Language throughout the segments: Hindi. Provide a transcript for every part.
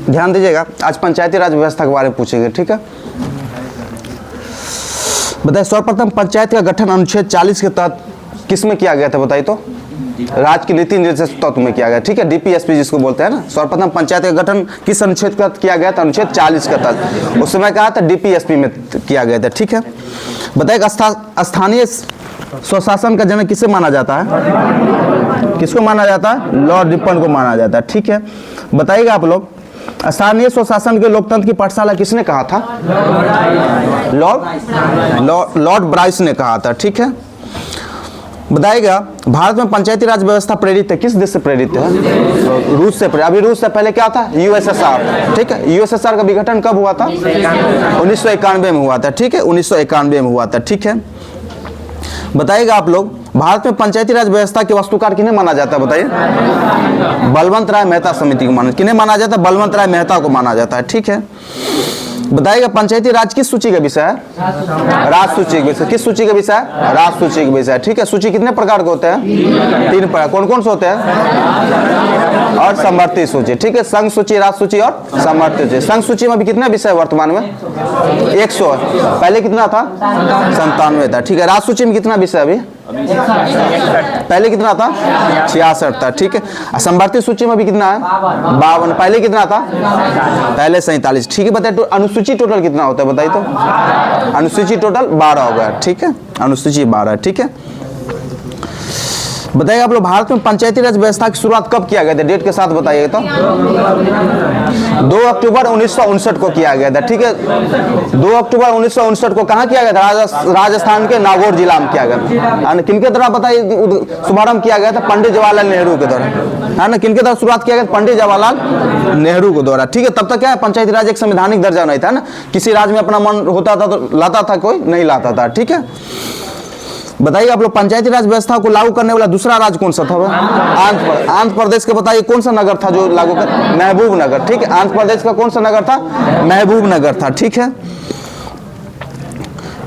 ध्यान दीजिएगा, आज पंचायती राज व्यवस्था के बारे में पूछेंगे, ठीक है। बताइए सर्वप्रथम पंचायत का गठन अनुच्छेद 40 के तहत किस में किया गया था, बताइए तो। राज्य की नीति निर्देश तत्व में किया गया, ठीक है, डीपीएसपी जिसको बोलते हैं ना। सर्वप्रथम पंचायत का गठन किस अनुच्छेद के तहत किया गया था, अनुच्छेद 40 के तहत। उस समय कहा था डीपीएसपी में किया गया था, ठीक है। बताइए स्थानीय स्वशासन का जनक किसे माना जाता है, किसको माना जाता है, लॉर्ड रिपन को माना जाता है, ठीक है। बताइएगा आप लोग स्थानीय स्वशासन के लोकतंत्र की पाठशाला किसने कहा था, लॉर्ड ब्राइस ने कहा था, ठीक है। बताइएगा भारत में पंचायती राज व्यवस्था प्रेरित है, किस देश से प्रेरित है, रूस से प्रेरित। अभी रूस से पहले क्या था, यूएसएसआर, ठीक है। यूएसएसआर का विघटन कब हुआ था, 1991 में हुआ था, ठीक है, 1991 में हुआ था, ठीक है। बताइएगा आप लोग भारत में पंचायती राज व्यवस्था के वास्तुकार किन्हें माना जाता है, बताइए। बलवंत राय मेहता समिति को माना, किन्हें माना जाता है, बलवंत राय मेहता को माना जाता है, ठीक है। बताइएगा पंचायती राज किस सूची का विषय है, राज सूची का विषय। किस सूची का विषय है, राज सूची का विषय, ठीक है। सूची कितने प्रकार के होते हैं, 3 प्रकार। कौन कौन से होते हैं, और समवर्ती सूची, ठीक है। संघ सूची, राज सूची और समवर्ती सूची। संघ सूची में अभी कितना विषय है वर्तमान में, 100 है, पहले कितना था, 97 था, ठीक है। राज सूची में कितना विषय अभी, पहले कितना था, 66 था, ठीक है। समवर्ती सूची में अभी कितना है, 52, पहले कितना था, पहले 47, ठीक है। बताइए अनुसूची टोटल कितना होता है, बताइए तो। अनुसूची टोटल 12 हो गया, ठीक है, अनुसूची 12, ठीक है। बताइए आप लोग भारत में पंचायती राज व्यवस्था की शुरुआत कब किया गया था, डेट के साथ बताइए तो। 2 अक्टूबर 1959 को किया गया था, ठीक है। 2 अक्टूबर 1959 को कहाँ किया गया था, राजस्थान के नागौर जिला में किया गया था। किनके द्वारा बताइए शुभारंभ किया गया था, पंडित जवाहरलाल नेहरू के द्वारा, है ना। किनके द्वारा शुरुआत किया गया, पंडित जवाहरलाल नेहरू के द्वारा, ठीक है। तब तक क्या है, पंचायती राज एक संवैधानिक दर्जा नहीं था ना, किसी राज्य में अपना मन होता था तो लाता था, कोई नहीं लाता था, ठीक है। बताइए आप लोग पंचायती राज व्यवस्था को लागू करने वाला दूसरा राज्य कौन सा था, आंध्र प्रदेश के। बताइए कौन सा नगर था जो लागू कर, महबूब नगर, ठीक है। आंध्र प्रदेश का कौन सा नगर था, महबूब नगर था, ठीक है।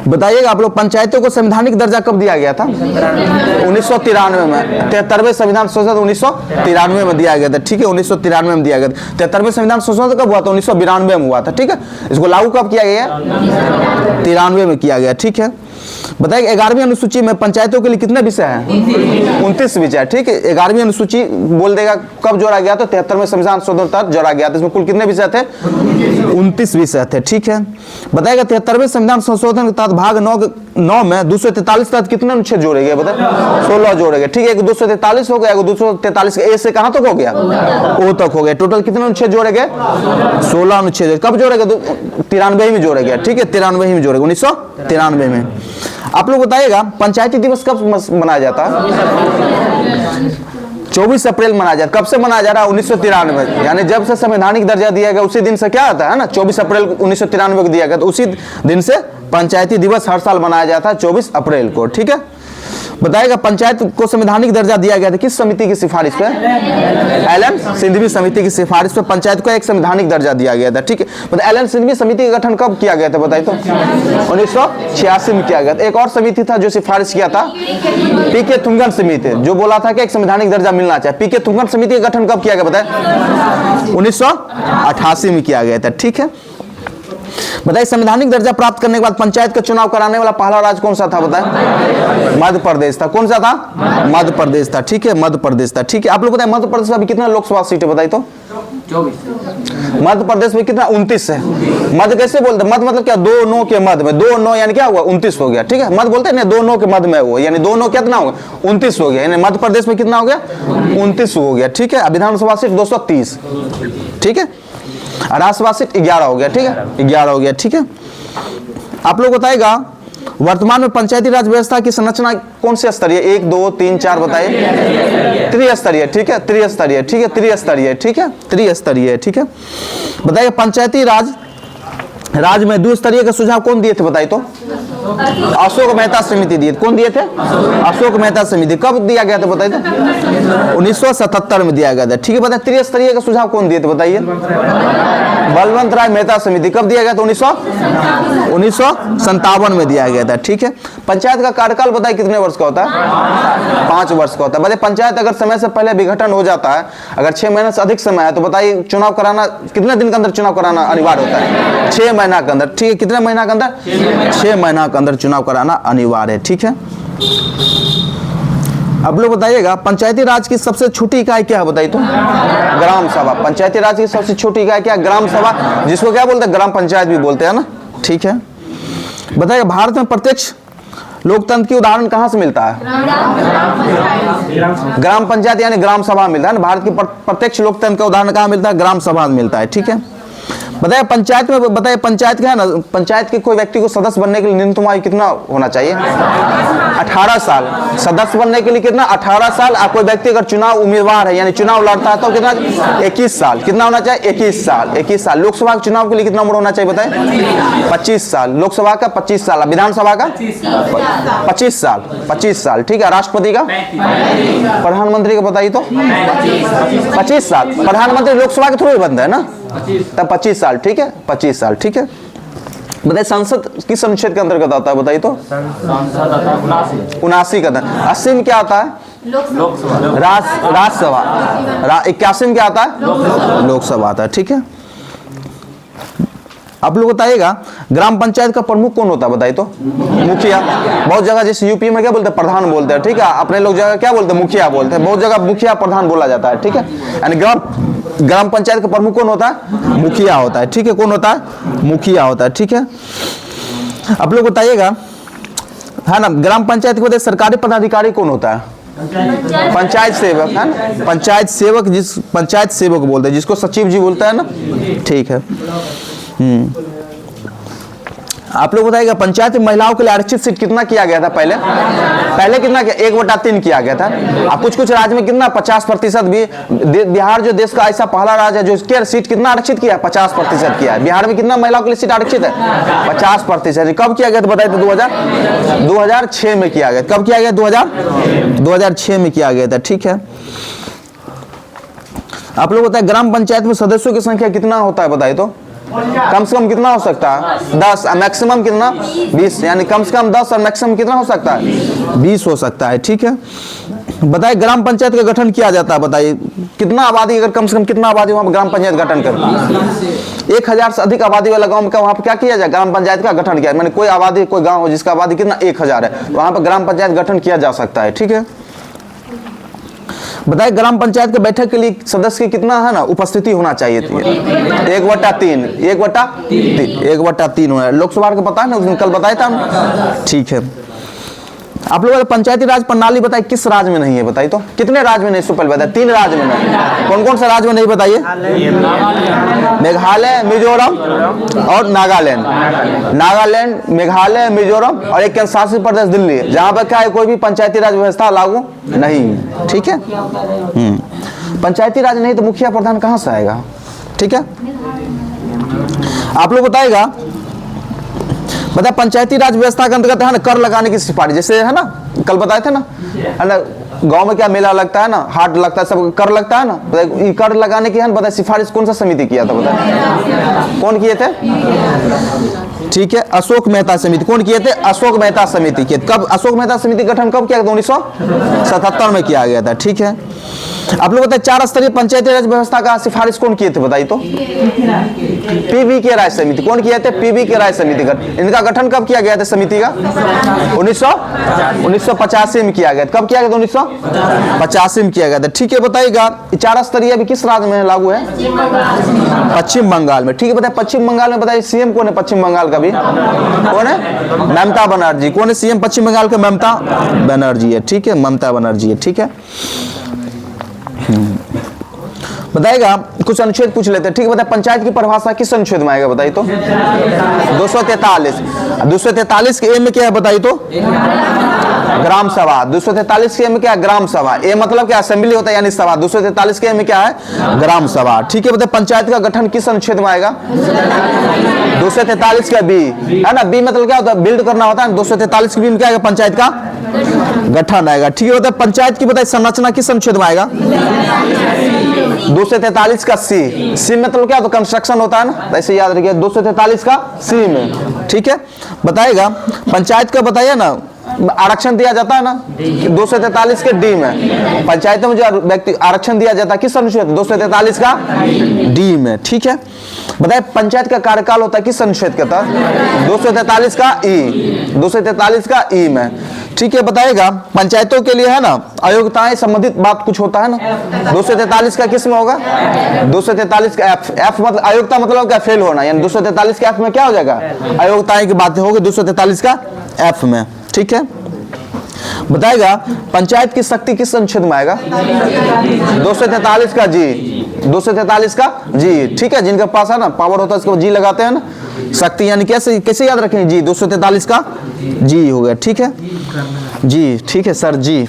बताइएगा आप लोग पंचायतों को संवैधानिक दर्जा कब दिया गया था, 1993 में। 73वें संविधान संशोधन 1993 में दिया गया था, ठीक है, 1993 में दिया गया था। 73वें संविधान संशोधन कब हुआ था, 1992 में हुआ था, ठीक है। इसको लागू कब किया गया, 93 में किया गया, ठीक है। बताइए 11वीं अनुसूची में पंचायतों के लिए कितने विषय हैं, 29 विषय, ठीक है। 11वीं अनुसूची बोल देगा कब जोड़ा गया तो 73वें संविधान संशोधन तक जोड़ा गया था। इसमें कुल कितने विषय थे, 29 विषय थे, ठीक है। बताएगा 73वें संविधान संशोधन के तहत भाग 9 में 243 तहत कितने अनुच्छेद जोड़े गए, बताए 16 जोड़े गए, ठीक है। एक 243 हो गया, 243 ए से कहां तक हो गया, ओ तक हो गया। टोटल कितने अनुच्छेद जोड़े गए, 16 अनुच्छेद। कब जोड़े गए, 93 में जोड़े गए, ठीक है, 93 में जोड़े गए, 1993 में। आप लोग बताइएगा पंचायती दिवस कब मनाया जाता है, 24 अप्रैल मनाया जाता है। कब से मनाया जा रहा है, 1993, यानी जब से संवैधानिक दर्जा दिया गया उसी दिन से क्या आता है ना, 24 अप्रैल 1993 को दिया गया, तो उसी दिन से पंचायती दिवस हर साल मनाया जाता है 24 अप्रैल को, ठीक है। बताएगा पंचायत को संवैधानिक दर्जा दिया गया था किस समिति की सिफारिश पे, एलन सिंघवी समिति की सिफारिश पे पंचायत को एक संवैधानिक दर्जा दिया गया था, ठीक है। मतलब एलन सिंघवी समिति का गठन कब किया गया था, बताइए तो, 1986 में किया गया था। एक और समिति था जो सिफारिश किया था, पीके थुंगन समिति, जो बोला था कि एक संवैधानिक दर्जा मिलना चाहिए। पीके थुंगन समिति का गठन कब किया गया, बताए 1988 में किया गया था, ठीक है। बताइए संवैधानिक दर्जा प्राप्त करने के बाद पंचायत का चुनाव कराने वाला पहला राज्य कौन सा था, बताएं, मध्य प्रदेश था। कौन सा था, मध्य प्रदेश था, ठीक है, मध्य प्रदेश था, ठीक है। आप लोग बताएं मध्य प्रदेश में अभी कितना लोकसभा सीट है, बताइए तो, 24। मध्य प्रदेश में कितना, 29 है। मध्य कैसे बोलते हैं, मध्य मतलब क्या, 2 9 के मध्य में, 2 9 यानी क्या हुआ, 29 हो गया, ठीक है। मध्य बोलते हैं ना, 2 9 के मध्य में हुआ, यानी 2 9 कितना हो गया, 29 हो गया, यानी मध्य प्रदेश में कितना हो गया, 29 हो गया, ठीक है। विधानसभा सीट 230, ठीक है। राज्यसभा सीट 11 हो गया, ठीक है, 11 हो गया, ठीक है। आप लोग बताएगा वर्तमान में पंचायती राज व्यवस्था की संरचना कौन से स्तरीय, 1 2 3 4 बताइए, त्रिस्तरीय, ठीक है, त्रिस्तरीय, ठीक है, त्रिस्तरीय, ठीक है, त्रिस्तरीय, ठीक है। बताइए पंचायती राज राज्य में द्विस्तरीय का सुझाव कौन दिए थे बताइए तो? अशोक मेहता समिति दिए। कौन दिए थे? अशोक मेहता समिति। कब दिया गया था बताइए तो? 1977 में दिया गया था। ठीक है, बताइए त्रिस्तरीय का सुझाव कौन दिए थे बताइए? बलवंत राय मेहता समिति। कब दिया गया था? 1957 में दिया गया था। ठीक है, पंचायत का कार्यकाल बताइए कितने वर्ष का होता है? 5 वर्ष का होता है। बताइए पंचायत अगर समय से पहले विघटन हो जाता है, अगर 6 महीने से अधिक समय है, तो बताइए चुनाव कराना कितने दिन के अंदर चुनाव कराना अनिवार्य होता है? 6 महीना के अंदर। ठीक है, कितने महीना के अंदर? 6 महीना के अंदर चुनाव कराना अनिवार्य है। ठीक है, अब लोग बताइएगा पंचायती राज की सबसे छोटी इकाई क्या है बताइए तो? ग्राम सभा। पंचायती राज की सबसे छोटी इकाई क्या है? ग्राम सभा, जिसको क्या बोलते हैं? ग्राम पंचायत भी बोलते हैं ना। ठीक है, बताइए भारत में प्रत्यक्ष लोकतंत्र की उदाहरण कहाँ से मिलता है? ग्राम पंचायत यानी ग्राम सभा मिलता है ना। भारत की प्रत्यक्ष लोकतंत्र का उदाहरण कहाँ मिलता है? ग्राम सभा मिलता है। ठीक है, बताइए पंचायत में, बताइए पंचायत क्या है ना, पंचायत के कोई व्यक्ति को सदस्य बनने के लिए न्यूनतम आयु कितना होना चाहिए? 18 साल। सदस्य बनने के लिए कितना? 18 साल। और कोई व्यक्ति अगर चुनाव उम्मीदवार है यानी चुनाव लड़ता है तो कितना? 21 साल। कितना होना चाहिए? 21 साल। 21 साल। लोकसभा के चुनाव के लिए कितना उम्र होना चाहिए बताए? 25 साल। लोकसभा का 25 साल। विधानसभा का 25 साल। 25 साल। ठीक है, राष्ट्रपति का? प्रधानमंत्री का बताइए तो? 25 साल। प्रधानमंत्री लोकसभा के थ्रू ही बनता है ना, तब 25 साल। ठीक है, 25 साल। ठीक है, बताइए संसद किस अनुच्छेद के अंतर्गत आता है बताइए तो? 79 का। 80 में क्या आता है? राज्यसभा। 81 में क्या आता है? लोकसभा आता है। ठीक है, आप लोग बताइएगा ग्राम पंचायत का प्रमुख कौन होता है बताइए तो? मुखिया। बहुत जगह जैसे यूपी में क्या बोलते हैं? प्रधान बोलते हैं। ठीक है, अपने लोग जगह क्या बोलते हैं? मुखिया बोलते हैं। बहुत जगह मुखिया प्रधान बोला जाता है। ठीक है, यानी ग्राम पंचायत का प्रमुख कौन होता है? मुखिया होता है। ठीक है, कौन होता है? मुखिया होता है। ठीक है, आप लोग बताइएगा है ना, ग्राम पंचायत के सरकारी पदाधिकारी कौन होता है? पंचायत सेवक है ना। पंचायत सेवक, जिस पंचायत सेवक बोलते हैं, जिसको सचिव जी बोलता है ना। ठीक है, आप लोग बताइएगा पंचायत में महिलाओं के लिए आरक्षित सीट कितना किया गया था पहले? पहले कितना किया? 1/3 किया गया था। अब कुछ राज्य में कितना? 50% भी। बिहार जो देश का ऐसा पहला राज्य है जो इसके सीट कितना आरक्षित किया है? 50% किया है। बिहार में कितना महिलाओं के लिए सीट आरक्षित है? 50%। कब किया गया था बताइए तो? 2006 में किया गया। कब किया गया? 2006 में किया गया था। ठीक है, आप लोग बताए ग्राम पंचायत में सदस्यों की संख्या कितना होता है बताइए तो? कम से कम कितना हो सकता है? 10। मैक्सिमम कितना? 20। यानी कम से कम 10 और मैक्सिमम कितना हो सकता है? 20 हो सकता है। ठीक है, बताइए ग्राम पंचायत का गठन किया जाता है बताइए कितना आबादी, अगर कम से कम कितना आबादी वहाँ ग्राम पंचायत गठन कर? 1000 से अधिक आबादी वाला गांव में वहाँ पर क्या किया जाए? ग्राम पंचायत का गठन किया। मैंने कोई आबादी, कोई गाँव हो जिसका आबादी कितना 1000 है, वहाँ पर ग्राम पंचायत गठन किया जा सकता है। ठीक है, बताइए ग्राम पंचायत के बैठक के लिए सदस्य की कितना है ना उपस्थिति होना चाहिए थी? 1/3। 1/3 होना है। लोकसभा का पता है ना, उस दिन कल बताया था। ठीक है, आप लोगों को पंचायती राज प्रणाली बताइए किस राज्य में नहीं है बताइए तो? कितने राज्य में नहीं? इससे पहले बताइए 3 राज्य में नहीं। कौन कौन से राज्य में नहीं बताइए? मेघालय, मिजोरम और नागालैंड। नागालैंड, मेघालय, मिजोरम और एक केंद्र शासित प्रदेश दिल्ली, जहां पर क्या है कोई भी पंचायती राज व्यवस्था लागू नहीं। ठीक है, पंचायती राज नहीं तो मुखिया प्रधान कहां से आएगा? ठीक है, आप लोग बताएगा बताए पंचायती राज व्यवस्था के अंतर्गत है ना कर लगाने की सिफारिश, जैसे है ना कल बताए थे ना, है ना गांव में क्या मेला लगता है ना, हाट लगता है, सब कर लगता है ना, बताए कर लगाने की है ना, बताए सिफारिश कौन सा समिति किया था बताए? कौन किए थे? ठीक है, अशोक मेहता समिति। कौन किए थे? अशोक मेहता समिति किए। कब अशोक मेहता समिति गठन कब किया? 1977 में किया गया था। ठीक है, आप लोग बताए 4 स्तरीय पंचायती राज व्यवस्था का सिफारिश कौन किए थे बताइए तो? पीवी के राय समिति। कौन किए थे? पीवी के राय समिति। इनका गठन कब किया गया था समिति का? 1985 में किया गया। कब किया गया? 1985 में किया गया था। ठीक है, बताइएगा 4 स्तरीय अभी किस राज्य में लागू है? पश्चिम बंगाल में। ठीक है, बताइए पश्चिम बंगाल में बताइए सीएम कौन है पश्चिम बंगाल का भी? कौन है? ममता बनर्जी। कौन है सीएम पश्चिम बंगाल का? ममता बनर्जी है। ठीक है, ममता बनर्जी है। ठीक है, बताइएगा कुछ अनुच्छेद पूछ लेते हैं। ठीक है, बताइए पंचायत की परिभाषा किस अनुच्छेद में आएगा बताइए तो? 243। 243 के ए में क्या है बताइए तो? ग्राम सभा। 243 के में क्या है? ग्राम सभा। ए मतलब क्या? असेंबली होता है यानी सभा। 243 के में क्या है? ग्राम सभा। ठीक है, बताइए पंचायत का गठन किस अनुच्छेद में आएगा? 243 का बी है ना। बी मतलब क्या होता है? बिल्ड करना होता है। 243 की बी में क्या आएगा? पंचायत का गठन आएगा। ठीक है, बताइए पंचायत की बताइए संरचना किस अनुच्छेद में आएगा? 243 का सी। सी मतलब क्या? तो कंस्ट्रक्शन होता है ना, ऐसे याद रखिए। 243 का सी में। ठीक है, बताएगा पंचायत का बताइए ना आरक्षण दिया जाता है ना 243 के डी में। पंचायतों में जो व्यक्ति आरक्षण दिया जाता है किस अनुच्छेद? 243 का डी में। ठीक है, बताइए पंचायत का कार्यकाल होता है किस अनुच्छेद के तहत? 243 का ई। 243 का ई में। ठीक है, बताएगा पंचायतों के लिए है ना अयोग्यताएं संबंधित बात कुछ होता है ना। 243 का किस में होगा? 243 का एफ। एफ मतलब अयोग्यता मतलब क्या? फेल होना। यानी 243 के एफ में क्या हो जाएगा? अयोग्यताएं की बातें होगी 243 का एफ में। ठीक है, बताएगा पंचायत की शक्ति किस अनुच्छेद में आएगा? 243 का जी। 243 का जी। ठीक है, जिनके पास है ना पावर होता है उसको जी लगाते हैं ना। शक्ति यानी कैसे कैसे याद रखेंगे? जी। 243 का जी हो गया। ठीक है जी। ठीक है सर जी।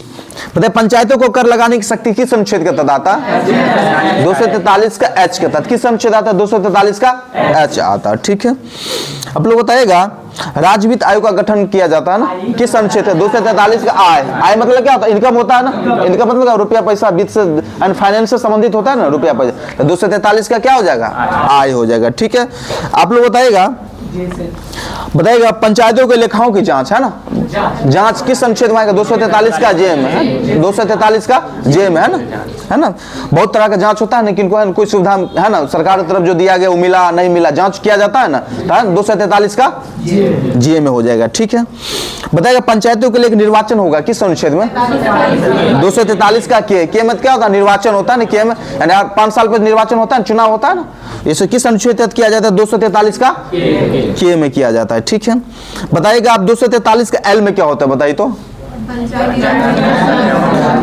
बताइए पंचायतों को कर लगाने की शक्ति किस अनुच्छेद के तहत आता है? 243 का एच के तहत। किस अनुच्छेद आता है? 243 का एच आता है। ठीक है, आप लोग बताइएगा राज्य वित्त आयोग का गठन किया जाता है ना किस अनुच्छेद है? 243 का आय। आय मतलब क्या होता है? इनकम होता है ना। इनकम मतलब क्या? रुपया पैसा वित्त से एंड फाइनेंस से संबंधित होता है ना रुपया पैसा। तो 243 का क्या हो जाएगा? आय हो जाएगा। ठीक है, आप लोग बताइएगा पंचायतों के लेखाओं की जांच है ना। जांच किस अनुच्छेद में आएगा? 243 का जे में है। 243 का जे में है ना। बहुत तरह का जांच होता है लेकिन कोई सुविधा है ना सरकार की तरफ जो दिया गया वो मिला नहीं मिला जांच किया जाता है ना। 243 का जे में हो जाएगा। ठीक है, बताइएगा पंचायतों के लिए एक निर्वाचन होगा किस अनुच्छेद में? 243 का के मत क्या होता है? निर्वाचन होता है ना। के में यानी 5 साल पर निर्वाचन होता है, चुनाव होता है ना। इसे किस अनुच्छेद तहत किया जाता है? 243 का के में किया जाता है। ठीक है, बताइएगा आप 243 का एल में क्या होता है? बताइए तो।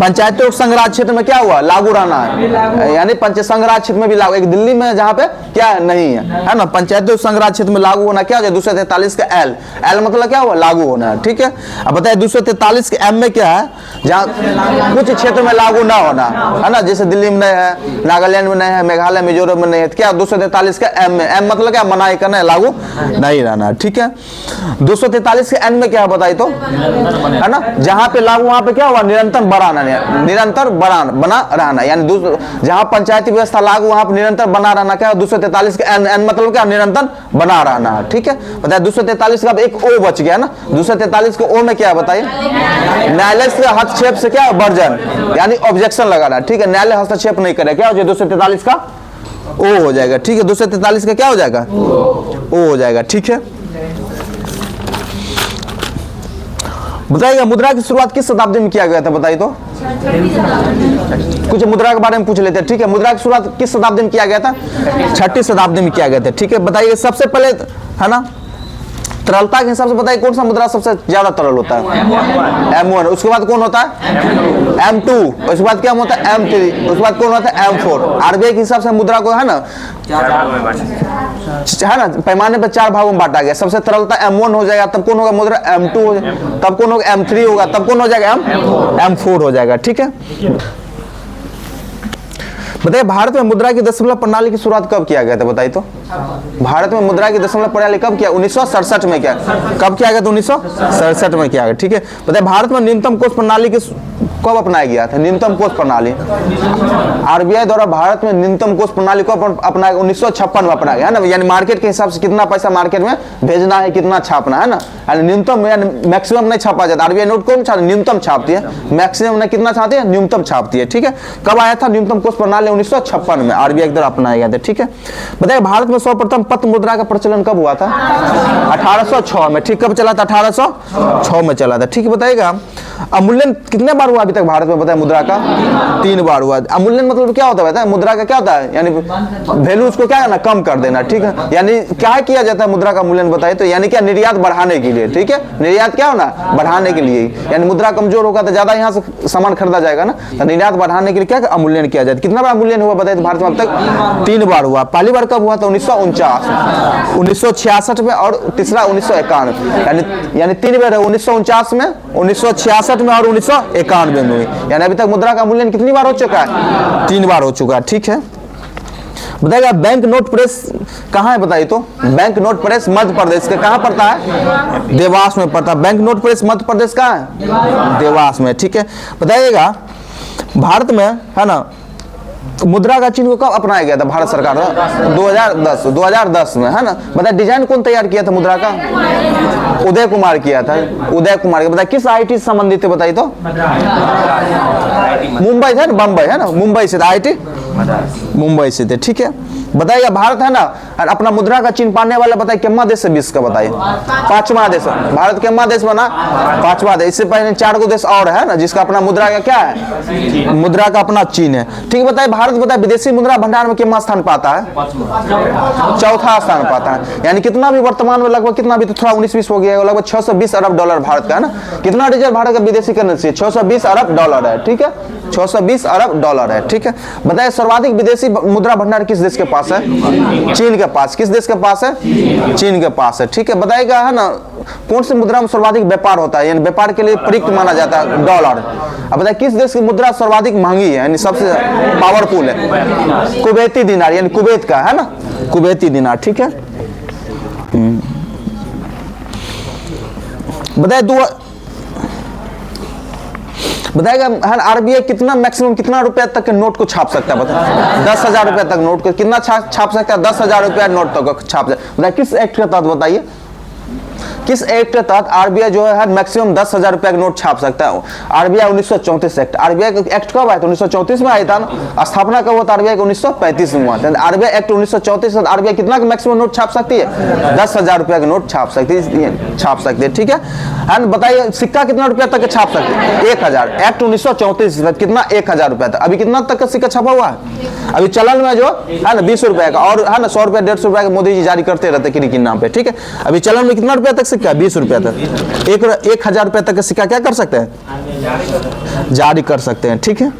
पंचायतों संघ राज क्षेत्र में क्या हुआ? लागू रहना है। यानी पंचायत संघ राज क्षेत्र में भी लागू। एक दिल्ली में जहाँ पे क्या नहीं है ना पंचायतों संघ राज क्षेत्र में लागू होना क्या हो जाए? 243 का एल। एल मतलब क्या हुआ? लागू होना है। ठीक है, अब बताइए 243 के एम में क्या है? जहाँ कुछ क्षेत्र में लागू ना होना है ना, जैसे दिल्ली में नहीं है, नागालैंड में नहीं है, मेघालय मिजोरम में नहीं है। क्या 243 का एम में? एम मतलब क्या? मनाही करना है, लागू नहीं रहना। ठीक है, 243 के एन में क्या है? बताइए तो, है ना जहां पे लागू वहां पे क्या हुआ? निरंतर बढ़ाना। निरंतर बना रहना यानी जहां पंचायती व्यवस्था लागू वहां पे निरंतर बना रहना क्या? 243 का एन मतलब क्या? निरंतर बना रहना। ठीक है, बताइए 243 का एक ओ बच गया ना। 243 को ओ में क्या है? बताइए न्यायालय से हस्तक्षेप से क्या? वर्जन यानी ऑब्जेक्शन लगाना। ठीक है, न्यायालय हस्तक्षेप नहीं करे क्या हो जाए? 243 का ओ हो जाएगा। ठीक है, 243 का क्या हो जाएगा? ओ हो जाएगा। ठीक है, बताइएगा मुद्रा की शुरुआत किस शताब्दी में किया गया था? बताइए तो। कुछ मुद्रा के बारे में पूछ लेते हैं। ठीक है, मुद्रा की शुरुआत किस शताब्दी में किया गया था? 6ठी शताब्दी में किया गया था। ठीक है, बताइए सबसे पहले है ना तरलता के हिसाब से बताइए कौन सा मुद्रा सबसे ज्यादा तरल होता है? M1। उसके बाद कौन होता है? M2। उसके बाद क्या होता है? M3। उसके बाद कौन होता है? M4। आरबीआई के हिसाब से मुद्रा को है ना पैमाने पे 4 भागों में बांटा गया। सबसे तरलता M1 हो जाएगा, तब कौन होगा मुद्रा? M2 हो जाएगा, तब कौन होगा? M3 होगा, तब कौन हो जाएगा? M4 हो जाएगा। ठीक है, बताइए भारत में मुद्रा की दशमलव प्रणाली की शुरुआत कब किया गया था? बताइए तो। भारत में मुद्रा की दशमलव प्रणाली कब किया? 1967 में क्या? कब किया गया था? 1967 में किया गया। ठीक है, बताइए भारत में न्यूनतम कोष प्रणाली की कब अपनाया गया था? न्यूनतम कोष प्रणाली आरबीआई द्वारा भारत में न्यूनतम कोष प्रणाली को अपनाया 1956 में अपनाया गया है ना। यानी मार्केट के हिसाब से कितना पैसा मार्केट में भेजना है, कितना छापना है ना। यानी न्यूनतम यानी मैक्सिमम नहीं छापा जाता। आरबीआई नोट कौन छापती? न्यूनतम छापती है। मैक्सिमम ने कितना छापती है? न्यूनतम छापती है। ठीक है, कब आया था न्यूनतम कोष प्रणाली? 1956 में आरबीआई द्वारा अपनाया गया था। ठीक है, बताइए भारत में सर्वप्रथम पत्र मुद्रा का प्रचलन कब हुआ था? 1806 में। ठीक, कब चला था? 1806 में चला था। ठीक है, बताइएगा अमूल्यन कितने बार हुआ अभी तक भारत में? बताया मुद्रा का 3 बार हुआ। अमूल्यन मतलब क्या होता है? बताया मुद्रा का क्या होता है? यानी वैल्यू उसको क्या करना? कम कर देना। ठीक है, यानी क्या किया जाता है मुद्रा का मूल्यन? बताइए तो। यानी क्या? निर्यात बढ़ाने के लिए। ठीक है, निर्यात क्या होना? बढ़ाने के लिए। यानी मुद्रा कमजोर होगा तो ज्यादा यहाँ से सामान खरीदा जाएगा ना। तो निर्यात बढ़ाने के लिए क्या अमूल्यन किया जाए। कितना बार अमूल्यन हुआ बताइए भारत में? अब तक 3 बार हुआ। पहली बार कब हुआ था? 19 1966 में और तीसरा 1991, यानी 3 बार है, 1949 में, 1966 में और 1991 में हुई। यानी अभी तक मुद्रा का मूल्य कितनी बार हो चुका है? 3 बार हो चुका है। ठीक है, बताइएगा बैंक नोट प्रेस कहाँ है? बताइए तो। Bank note press Madhya Pradesh के कहाँ पड़ता है? देवास में पड़ता है। Bank note press Madhya Pradesh कहाँ है? देवास में। ठीक है, बताइएगा भारत में है ना मुद्रा का चिन्ह कब अपनाया गया था भारत सरकार ने? 2010 में, है ना। बताइए डिजाइन कौन तैयार किया था मुद्रा का? उदय कुमार किया था। उदय कुमार के। बताइए किस आईटी से संबंधित है? बताइए तो। मुंबई है ना, बम्बई है ना, मुंबई से आईटी मुंबई से थे। ठीक है, बताइएगा भारत है ना अपना मुद्रा का चिन्ह पाने वाला बताइए कितना देश है विश्व का? बताइए। 5वां देश। भारत कितना देश बना? 5वां देश। इससे पहले 4 देश और है ना जिसका अपना मुद्रा का क्या है? मुद्रा का अपना चिन्ह है। ठीक है, बताइए भारत बताइए विदेशी मुद्रा भंडार में कितना स्थान पाता है? 4था स्थान पाता है। यानी कितना भी वर्तमान में लगभग कितना भी तो थोड़ा 19-20 हो गया, लगभग 620 अरब डॉलर भारत का है ना। कितना रिजर्व भारत का विदेशी करेंसी? 620 अरब डॉलर है। ठीक है, 620 अरब डॉलर है। ठीक है, बताइए सर्वाधिक विदेशी मुद्रा भंडार किस देश के पास है? चीन के पास। किस देश के पास है? चीन के पास है। ठीक है, बताइएगा है ना कौन सी मुद्रा में सर्वाधिक व्यापार होता है, यानी व्यापार के लिए प्रयुक्त माना जाता है? डॉलर। अब बताइए किस देश की मुद्रा सर्वाधिक महंगी है, यानी सबसे पावरफुल है? कुवैती दिनार, यानी कुवैत का है ना, कुवैती दिनार। ठीक है, बताइएगा आरबीआई कितना मैक्सिमम कितना रुपया तक के नोट को छाप सकता है? बताइए। 10,000 रुपया तक नोट को कितना छाप सकता है? 10,000 रुपया नोट तक छाप सकता है। बताइए किस एक्ट के तहत? बताइए किस एक्ट के तहत आरबीआई जो है मैक्सिमम 10,000 रुपया का नोट छाप सकता है? RBI 1934 act. आरबीआई का एक्ट कब आया था? 1934 में आया था ना। स्थापना कब हुआ था आरबीआई का? 1935 में हुआ था। आरबीआई एक्ट 1934 से आरबीआई कितना का मैक्सिमम नोट छाप सकती है? 10,000 रुपया का नोट छाप सकती है। ठीक है, एंड बताइए सिक्का कितना रुपया तक छाप सकते हैं? 1,000। एक्ट 1934 कितना? 1,000 रुपया तक। अभी कितना तक का सिक्का छपा हुआ है? अभी चलन में जो है ना 20 रुपए का और है ना 100 रुपया 150 रुपया का मोदी जी जारी करते रहते किन्हीं के नाम पे। ठीक है, अभी चलन में कितना रुपया तक सिक्का? 20 रुपया तक। 1,000 रुपया तक का सिक्का क्या कर सकते हैं? जारी कर सकते हैं। ठीक है,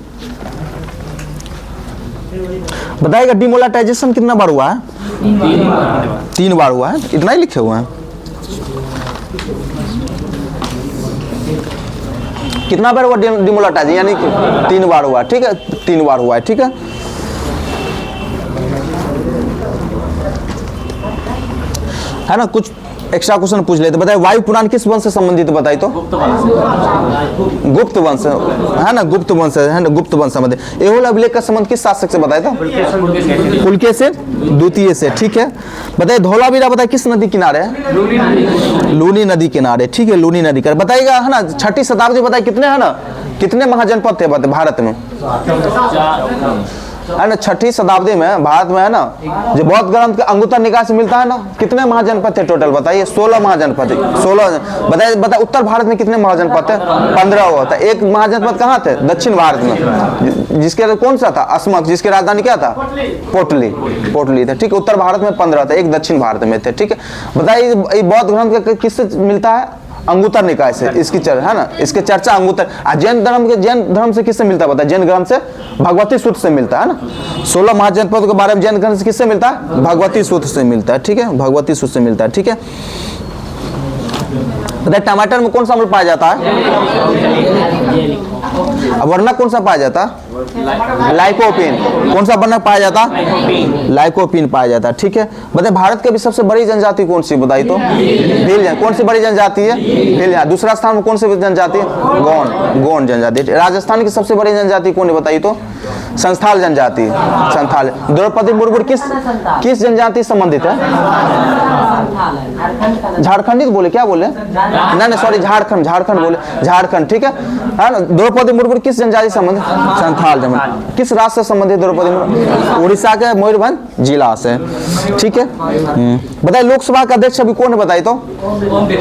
बताइएगा डिमोनेटाइजेशन कितना बार हुआ है? 3 बार हुआ है। इतना ही लिखे हुए हैं। कितना बार हुआ डिमोनेटाइजेशन? यानी 3 बार हुआ। ठीक है, 3 बार हुआ है। ठीक है ना। कुछ एक्स्ट्रा क्वेश्चन पूछ लेते। बताइए वायु पुराण किस वंश से संबंधित? बताइए तो। गुप्त वंश है ना, गुप्त वंश है ना, गुप्त वंश संबंधित। एहोल अभिलेख का संबंध किस शासक से? बताया था पुलकेशिन द्वितीय से। ठीक है, बताइए धौलावीरा बताइए किस नदी किनारे है? लूनी नदी किनारे। ठीक है, लूनी नदी किनारे। बताइएगा है ना 6ठी शताब्दी बताइए कितने है ना कितने महाजनपद थे भारत में? है ना 6ठी शताब्दी में भारत में है ना जो बौद्ध ग्रंथ का अंगुत्तर निकाय से मिलता है ना, कितने महाजनपद थे टोटल? बताइए। 16 महाजनपद। 16। बताइए उत्तर भारत में कितने महाजनपद थे? 15 हुआ था। एक महाजनपद कहाँ थे? दक्षिण भारत में, जिसके कौन सा था? अस्मक, जिसकी राजधानी क्या था? पोटली था। ठीक है, उत्तर भारत में 15 था, एक दक्षिण भारत में थे। ठीक है, बताइए बौद्ध ग्रंथ का किससे मिलता है? अंगुत्तर निकाय से। इसकी है ना इसके चर्चा अंगुत्तर। जैन धर्म से किससे मिलता है? बताइए। जैन ग्रंथ से भगवती सूत्र से मिलता है ना। 16 महाजनपद के बारे में जैन ग्रंथ से किससे मिलता है? भगवती सूत्र से मिलता है। ठीक है, भगवती सूत्र से मिलता है। ठीक है, बताइए टमाटर में कौन सा अम्ल पाया जाता है? वर्णक कौन सा पाया जाता है? लाइकोपीन। कौन सा वर्णक पाया जाता? लाइकोपीन पाया जाता है। ठीक है, बताइए भारत की भी सबसे बड़ी जनजाति कौन सी? बताइए तो। भील। कौन सी बड़ी जनजाति है? भील। दूसरा स्थान में कौन सी जनजाति है? गौंड जनजाति। राजस्थान की सबसे बड़ी जनजाति कौन है? बताइए तो। संथाल जनजाति। संथाल। द्रौपदी मुर्मू किस जनजाति संबंधित है? झारखंडी बोले, क्या बोले? नहीं सॉरी, झारखंड बोले, झारखंड। ठीक है, द्रौपदी मुर्मू किस जनजाति संबंधित? संथाल जनजाति। किस राज्य से संबंधित द्रौपदी मुर्मू? उड़ीसा के मयूरभंज जिला से। ठीक है, बताइए लोकसभा का अध्यक्ष अभी कौन है? बताइए तो।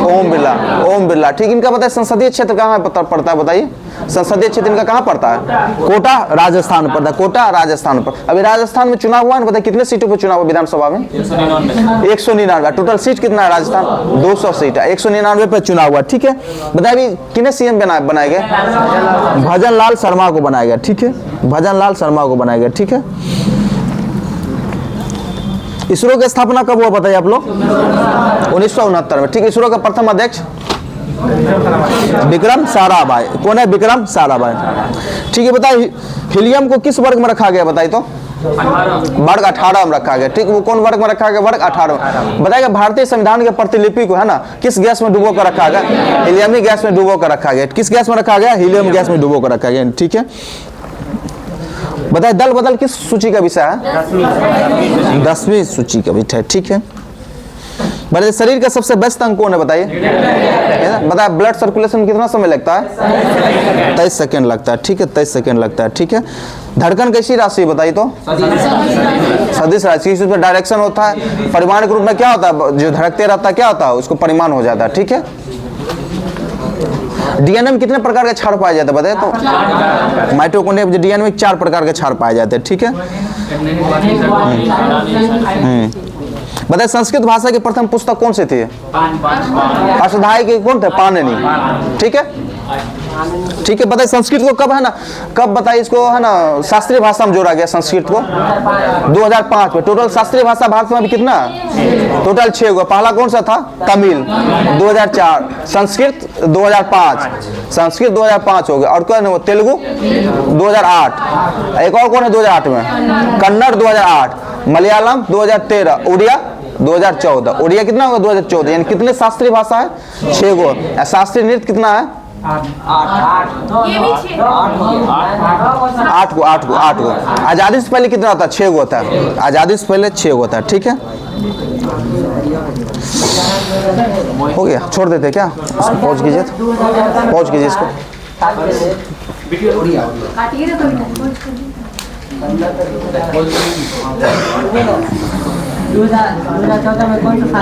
ओम बिरला। ठीक, इनका बताइए संसदीय क्षेत्र कहाँ पड़ता है? बताइए संसदीय क्षेत्र इनका कहाँ पड़ता है? कोटा राजस्थान पड़ता है। कोटा राजस्थान पर। अभी राजस्थान में चुनाव हुआ है, बताइए कितने सीटों पर चुनाव हुआ विधानसभा में? 199। टोटल सीट कितना है राजस्थान? 200 सीट है। 199 पे चुनाव हुआ। ठीक है, बताइए कितने सीएम बनाए गए? भजन लाल शर्मा को बनाया गया। ठीक है, भजन लाल शर्मा को बनाया गया। ठीक है, इसरो की स्थापना कब हुआ बताइए आप लोग? 1969 में। ठीक है, इसरो का प्रथम अध्यक्ष विक्रम साराभाई। कौन है? विक्रम साराभाई। ठीक है, बताइए हीलियम को किस वर्ग में रखा गया बताइए तो? वर्ग 18 में रखा गया। ठीक, वो कौन वर्ग में रखा गया? वर्ग 18। बताइएगा भारतीय संविधान के प्रतिलिपि को है ना किस गैस में डुबो कर रखा गया? हीलियम गैस में डुबो कर रखा गया। किस गैस में रखा गया? हीलियम गैस में डुबो कर रखा गया। ठीक है, बताइए दल बदल किस सूची का विषय है? 10वीं सूची का विषय। ठीक है, बताइए शरीर का सबसे व्यस्त अंग कौन है बताइए? बताइए ब्लड सर्कुलेशन कितना समय लगता है? 23 सेकेंड लगता है। ठीक है, 23 सेकेंड लगता है। ठीक है, धड़कन कैसी राशि बताइए तो? सदिश राशि। इसमें डायरेक्शन होता है, परिमाण के रूप में क्या होता है? जो धड़कते रहता है क्या होता है? उसको परिमाण हो जाता है। ठीक है, डीएनए में कितने प्रकार के क्षार पाए जाते हैं बताइए तो? माइटोकॉन्ड्रिया में डीएनए में 4 प्रकार के क्षार पाए जाते हैं। ठीक है, बताइए संस्कृत भाषा की प्रथम पुस्तक कौन सी थी? अष्टाध्यायी के कौन थे? पाणिनि। ठीक है, ठीक है, बताइए संस्कृत को कब है ना, कब बताइए इसको है ना शास्त्रीय भाषा में जोड़ा गया संस्कृत को? 2005 में। टोटल शास्त्रीय भाषा भारत में अभी कितना? टोटल 6 गो। पहला कौन सा था? तमिल 2004, संस्कृत 2005, संस्कृत 2005 हो गया। और कौन है वो? तेलुगु 2008। एक और कौन है 2008 में? कन्नड़ 2008, मलयालम 2013, उड़िया 2014। उड़िया कितना होगा? 2014। यानी कितने शास्त्रीय भाषा है? 6 गो। शास्त्रीय नृत्य कितना है? 8 गो। आजादी से पहले कितना होता? 6 गो होता है। आजादी से पहले 6 गो होता है। ठीक है, हो गया, छोड़ देते क्या? पहुंच कीजिए, पहुंच कीजिए इसको। दो हजार 14 में कौन सा